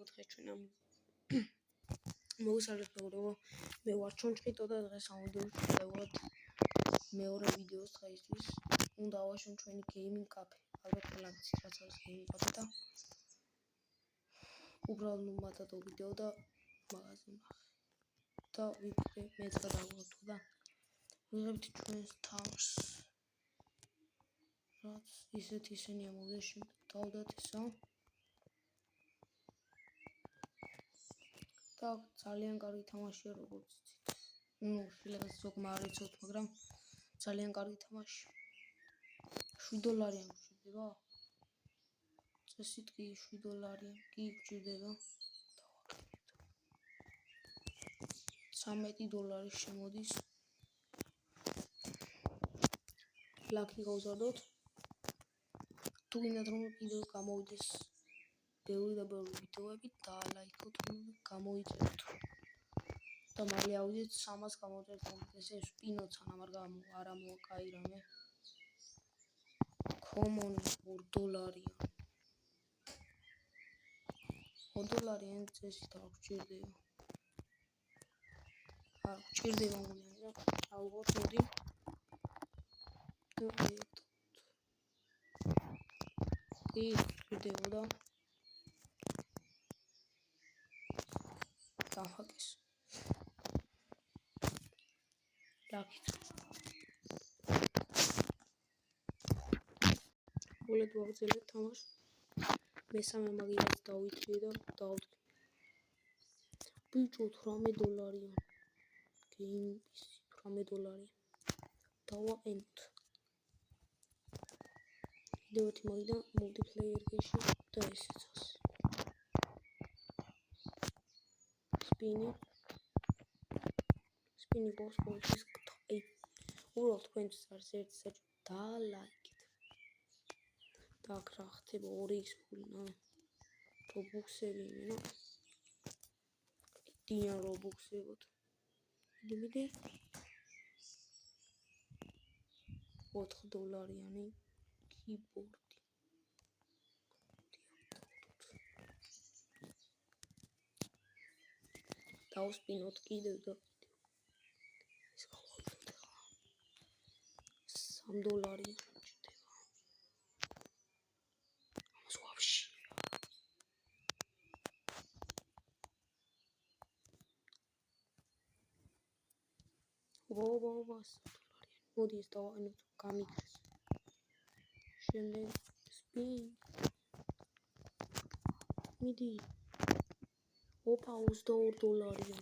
დღეს ჩვენ მოგესალმებით მეგობრებო, მე ვარ ჩონჩხიტო და დღეს ავდივართ მეორე ვიდეოს დღეისთვის. უნდა ავაშენოთ ჩვენი gaming cafe. ალბათ ყველამ იცით რაც არის gaming cafe და უბრალოდ მათადო ვიდეო და მაგაზე ნახე. და ვიფიქრე მეც გადავიღებ და ვიღებთ ჩვენს თავს. რაც ისენი ამოვიდეს შემდეგ დავდათ ესა. და ძალიან კარგი თამაშია როგორც იცით. შეიძლება ზოგმა არ იცოთ, მაგრამ ძალიან კარგი თამაშია. $7 გჭირდება? წესით კი $7 კი გჭირდება. $13 შემოდის. ლაკი გავზარდოთ. თუ გინდათ რომ ვიდეო გამოვიდეს ბევრი და ბევრი ვიდეოები და ლაიქოთ გამოიწეროთ. და მალე ავიდეთ 300 გამოწერთ. ესე სპინოც არ მოვაკაი რამე. Common $4. $4 წესით არ გჭირდება. არ გჭირდება მგონია. ალბათ მოდი. კი, გჭირდებოდა. დამხაკეს. დაკით. ულეთ ვაგრძელებთ თამაშს. მესამე მაგივრად დავითრიე და დავდგე. ბიჭო $18. Game PC $18. დავაყენოთ. ვიდეოთი მოიდა multiplayer გეში და ესეც ასე. სპინი გოსპოლის აი უბრალოდ თქვენთვის არის ერთი საჭირო და ლაიქით. და აქ რა ხდება 2x ფული რობუქსები იმენა. დიან რობუქსებოთ. მიდი $4 keyboard. დავსპინოთ კიდევ და ეს გავაკეთოთ ახლა. $3 გჭირდება. ამას ვაფშე. ობა $3. მოდი ეს დავაყენოთ გამიგდეს. შემდეგ spin. მიდი. ოპა $22.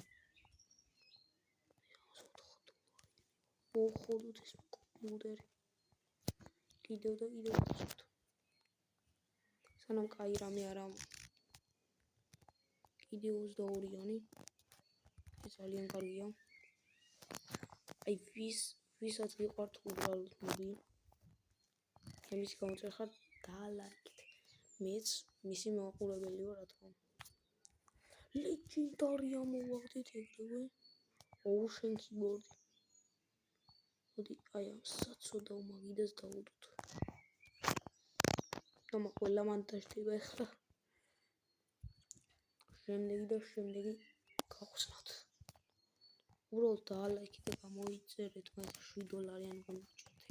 მოხოდოთ ეს კომპიუტერი. კიდევ და კიდევ ვაჭროთ. სანამ კაი რამე არ ამ. კიდევ $22. ეს ძალიან კარგია. აი ვისაც გიყვართ უბრალოდ მოდი. ამის გამოწერხარ და ლაიქით. მეც მისი მაყურებელი ვარ რა თქმა უნდა. Legendary ამოვაგდეთ ეგრევე. Ocean keyboard. მოდი აი ამ საწოდაო მაგიდას დავუდოთ. და ყველა მან დაждდება ახლა. შემდეგი გავხსნათ. უბრალოდ და ლაიქით და გამოიწერეთ მე $7 გჭირდება.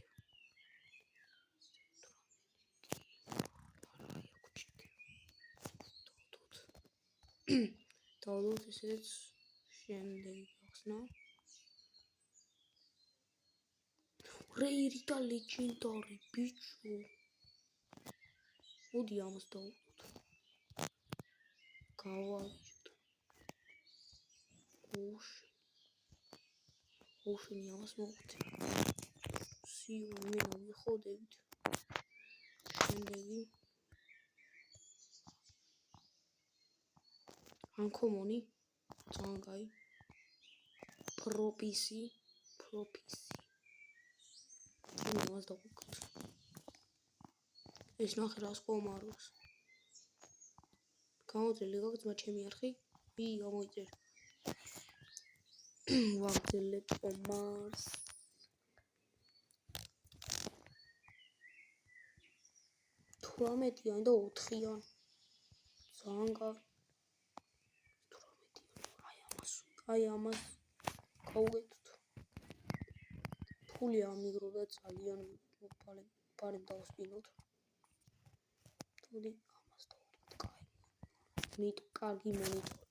დავდოთ ესეც შემდეგი გავხსნა. რეირი და ლეგენდარი ბიჭო. მოდი ამას დავუდოთ. გავავიჯოთ. ოშენი ამას მოვხდე. სიუ იმენა ვიხოდებით. შემდეგი Uncommon, ძალიან კაი. Pro-PC. იმას დავუკეთ. ეს ნახე რას ყომარობს. გამოძრელი გაგზმა ჩემი არხი. გამოიწერე. ვაგრძელებ კომარს. $18 და 4-იან. ძალიან კარგი. აი ამას გავუგეთოთ. ფული ამიგრო და ძალიან პარემ დავსპინოთ. თოდი ამას დავუდგეთ კაი. კარგი მონიტორი.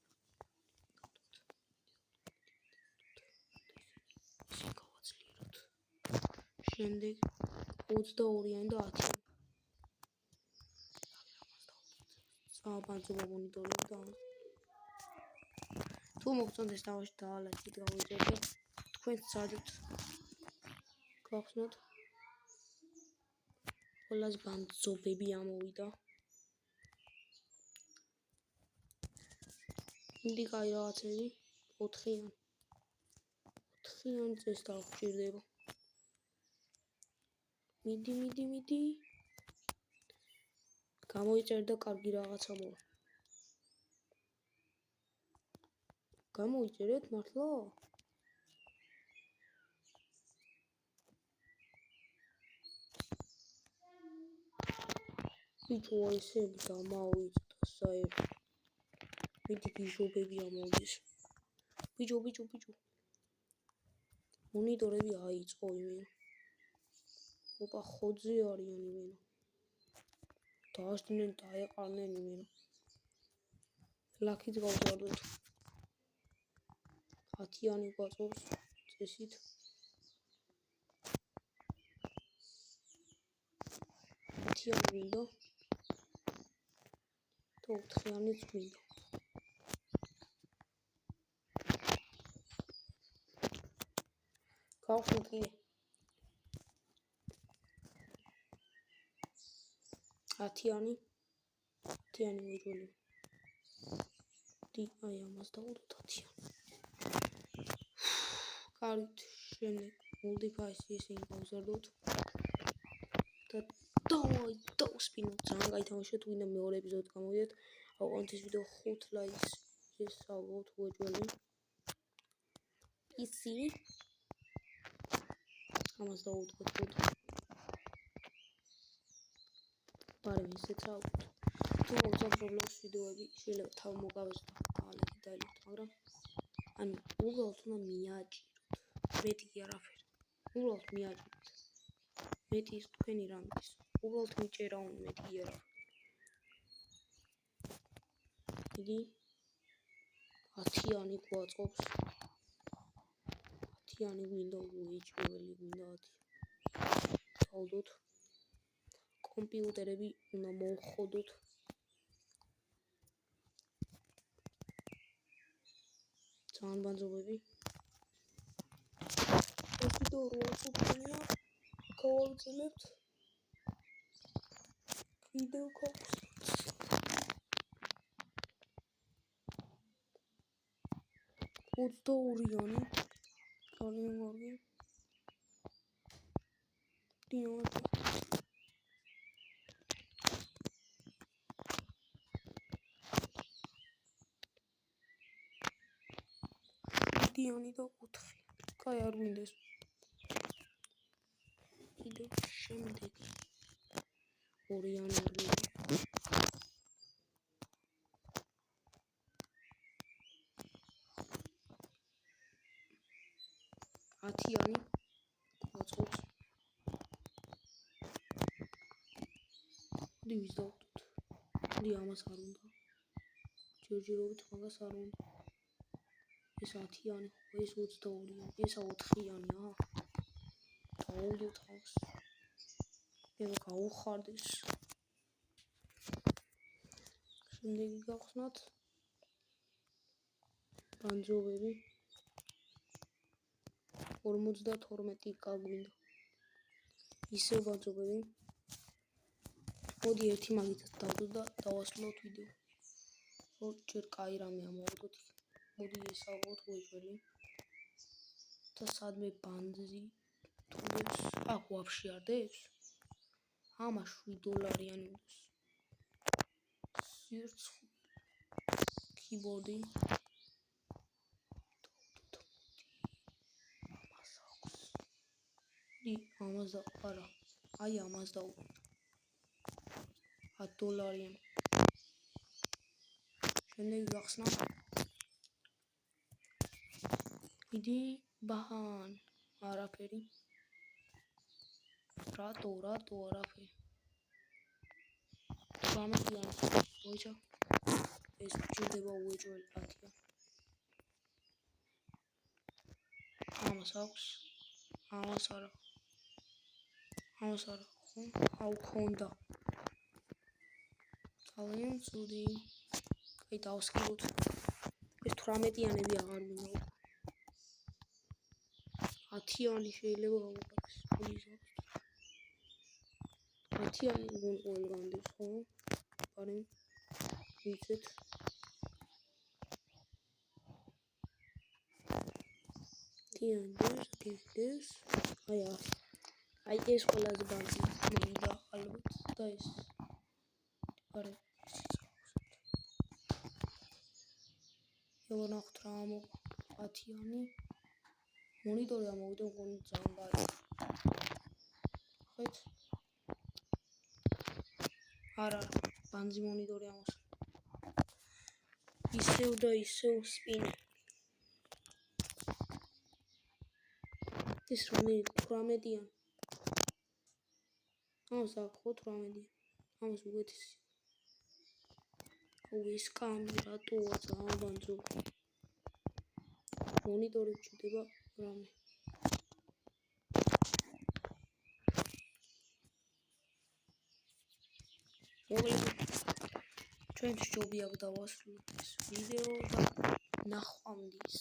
გავაცლიეროთ. შემდეგ 22-იანი და 10. საბანძობა მონიტორი და თუ მოგწონთ ეს თავში დაალაიქეთ, გავიწერეთ. თქვენ სადეთ გახსნათ ყველას ბანძობები ამოვიდა. მიდი კაი რაღაცები 4-იანი წეს დავჭირდება. მიდი გამოიწერდა კარგი რაღაცა მოვა. გამოიწერეთ მართლა? ბიჭო ესე დამავიწყდა საერთოდ. მიდი გიჟობები ამოვიდეს. ბიჭო. მონიტორები აიწყო იმენა. ოპა ხოძე არიან იმენა. დააშდნენ დაეყარნენ იმენა. ლაქით გავზარდოთ. 10-იანი გვაწევს წესით. 10-იანი გვინდა და 4-იანიც გვინდა. გავხსნით კიდე 10-იანი მოიძველი. აი ამას დავუდოთ 10-იანი. კარგით, შემდეგ multipass ისინი გავზარდოთ და დავსპინოთ. ძალიან გაითამაშეთ, ვინდა მეორე ეპიზოდი გამოვიდეთ. აუყენთ ეს ვიდეო 5 ლაიქს. ეს ალბათ უეჭველი. ისი ამას დავუდგეთ 5. პარემ ისეც აუგოთ. თუ მოგწონთ Roblox ვიდეოები, შეიძლება თავ მოგავეს და დაალაიქეთ დაელოთ, მაგრამ ანუ უბრალოდ უნდა მიაჭიროთ. მეტი კი არაფერი. უბრალოდ მიაჭიროთ. მეტი ის თქვენი რამის. უბრალოდ მიჭერა უნდა მეტი კი არაფერი. იგი 10-იანი გვაწყობს. 10-იანი გვინდა უეჭველი გვინდა 10. დავდოთ. კომპიუტერები უნდა მოვხოდოთ. ძალიან ბანძობები. ეს ვიდეო 8 წუთია. გავაგრძელებთ. ვიდეო გავხსნით. 22-იანი. ძალიან კარგი. დიოდი. დიანი და 4. კაი არ გვინდეს. კიდე შემდეგ 2-იანი არ გვინდა. 10-იანი გვაწყობს. ვის დავდოთ. ამას არ უნდა. ჯერჯერობით მაგას არ უნდა. ეს 10-იანი, ეს 22-იანი, ეს 4-იანი, დავუდოთ ამას. ეხლა გავუხარდეს. შემდეგი გავხსნათ ბანძობები. 52 გაგვინდა. ისევ ბანძობები. მოდი ერთი მაგითაც დავდოთ და დავასრულოთ ვიდეო. ჯერ კაი რამე ამოვიდოთ. მოდი ეს ალბათ უეჭველი. და სადმე ბანძი თუნდაც აქ ვაფშე არ დებს. ამა $7 უნდეს. სირცხი. keyboard-ი. ამას არა. აი ამას დავუყოთ. $10. შემდეგ გახსნა მიდი ბაჰან არაფერი რატო არაფერი 18-იანი მოიცა ეს ჭირდება უეჭველი 10-იანი ამას აქვს ამას არა ხო აუ ქონდა ძალიან ცუდი აი დავსკიროთ ეს 18-იანები აღარ მინდა 10-იანი შეიძლება გავუყარეს 10-იანი გონყოლ განდეს ხო პარემ ვიცით ტიანდეს აი ეს ყველაზე ბანძი მინდა ალბათ და ეს პარე ევანახთ რა მოყვა 10-იანი მონიტორი ამოვიდა მგონი ძალიან გაიგო ხეთ არა ბანძი მონიტორი ამოს ისევ და ისევ სპინი ეს რომი 18-იან ამას აქ 18-იან ამას უგეთესი აუ ეს კამი რატოა ძალიან ბანძო მონიტორი ჭირდება რამე ჩვენთვის ჯობია დავასრულოთ ეს ვიდეო და ნახვამდის